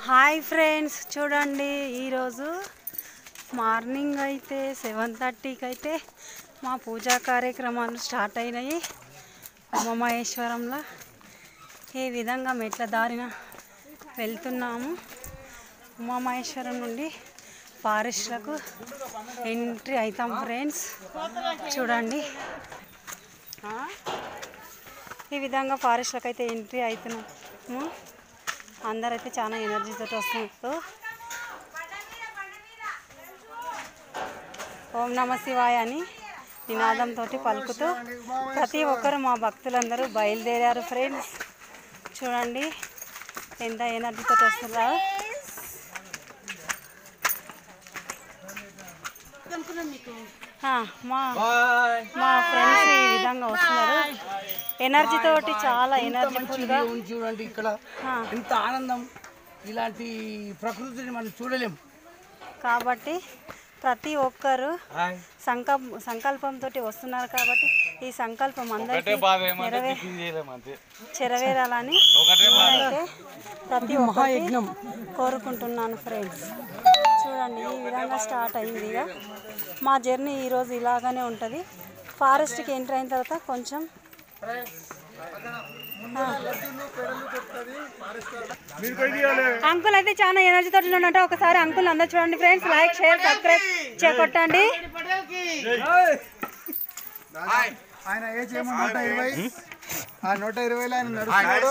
Hi friends, చూడండి ఈరోజు morning అయితే 7:30కి అయితే మా పూజా కార్యక్రమాలు స్టార్ట్ అయినాయి. ఉమామహేశ్వరంలో ఈ విధంగా మెట్ల దారిన వెళ్తున్నాము. ఉమామహేశ్వరం నుండి ఫారెస్ట్లకు ఎంట్రీ అవుతాం ఫ్రెండ్స్. చూడండి ఈ విధంగా ఫారెస్ట్లకు అయితే ఎంట్రీ అవుతున్నాము. అందరైతే చాలా ఎనర్జీతో వస్తున్నారు. ఓం నమ శివాయ అని నినాదంతో పలుకుతూ ప్రతి ఒక్కరు మా భక్తులందరూ బయలుదేరారు ఫ్రెండ్స్. చూడండి ఎంత ఎనర్జీతో వస్తున్నారు. మా ఫ్రెండ్స్ ఈ విధంగా వస్తున్నారు. ఎనర్జీ తోటి చాలా ఎనర్జీఫుల్గా చూడండి. ఇక్కడ ఎంత ఆనందం, ఇలాంటి ప్రకృతిని మనం చూడలేము. కాబట్టి ప్రతి ఒక్కరు సంకల్పంతో వస్తున్నారు. కాబట్టి ఈ సంకల్పం అందరికీ నెరవేరాలని నేనైతే ప్రతి మహాయజ్ఞం కోరుకుంటున్నాను ఫ్రెండ్స్. చూడండి ఈ విధంగా స్టార్ట్ అయింది. ఇక మా జర్నీ ఈరోజు ఇలాగానే ఉంటుంది. ఫారెస్ట్కి ఎంటర్ అయిన తర్వాత కొంచెం అంకుల్ అయితే చాలా ఎనర్జీతో ఉన్నట్టు ఒకసారి అంకుల్ అందరూ చూడండి ఫ్రెండ్స్. లైక్, షేర్, సబ్స్క్రైబ్ చేయకొట్టండి. ఆయన ఏజ్ ఏమో 120. ఆ 120లో ఆయన నడుస్తున్నాడు.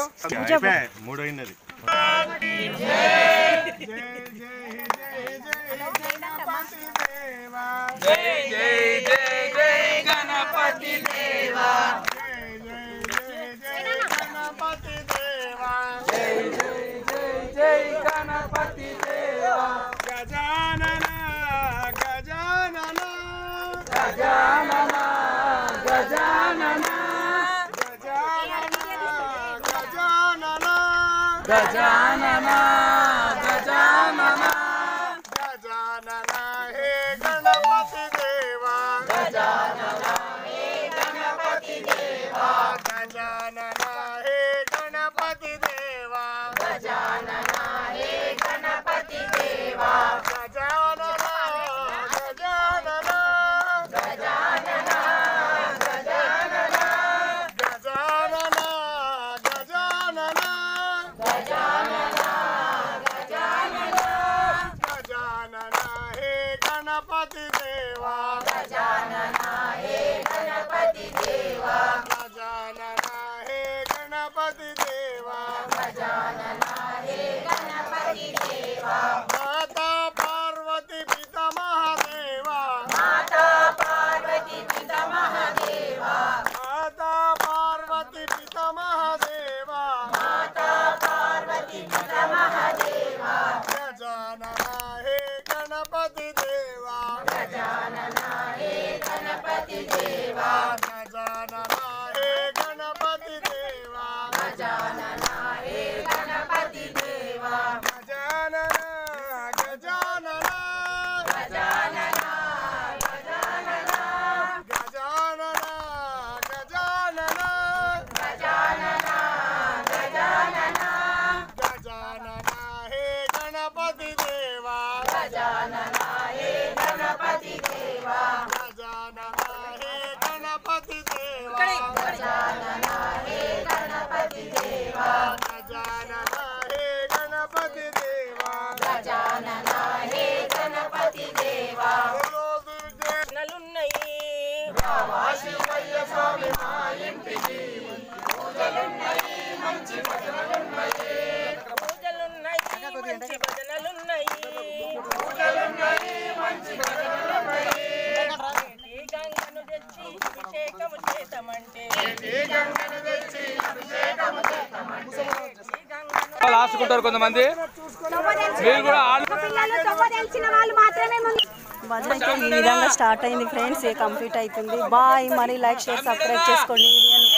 గజానన గజానన గజానన హే గణపతి దేవా, గజానన హే గణపతి దేవా, గజానన హే గణపతి దేవా, గజానన హే గణపతి దేవా, గజానన గజానన గజానన గజానన గజానన గజానన గజానన హే గణపతి దేవా, గజానన హే గణపతి దేవా, గజానన హే గణపతి దేవా, గజానన హే గణపతి దేవా, మాతా పార్వతి పిత మహాదేవా, మాతా పార్వతి పిత మహాదేవా, మాతా పార్వతి పిత మహాదేవా, మాతా పార్వతి పిత మహాదేవా, గజానన హే గణపతి దేవా, గజానన హే గణపతి దేవా, గజానన హే గణపతి దేవా, గజానన హే గణపతి దేవా, గజానన గజానన గజానన గజానన గజానన గజానన గజానన గజానన హే గణపతి దేవా, గజానన హే గణపతి దేవా, గజానన హే గణపతి దేవా, గజానన హే గణపతి దేవా, గజానన హే గణపతి దేవా, గజానన హే గణపతి దేవా. శివయ్య స్వామి మా ఇంటికి పూజలున్నాయి, మంచి భజనలున్నాయి, పూజలున్నాయి, మంచి భజనలున్నాయి, పూజలున్నాయి, మంచి భజనలున్నాయి. గంగను తెచ్చి అభిషేకము చేతమంటే, గంగను తెచ్చి అభిషేకము చేతమంటే, రాసుకుంటారు కొంతమంది. మీరు కూడా భజన అయితే ఈ విధంగా స్టార్ట్ అయింది ఫ్రెండ్స్. కంప్లీట్ అవుతుంది. బాయ్. మరి లైక్, షేర్, సబ్స్క్రైబ్ చేసుకోండి వీడియోని.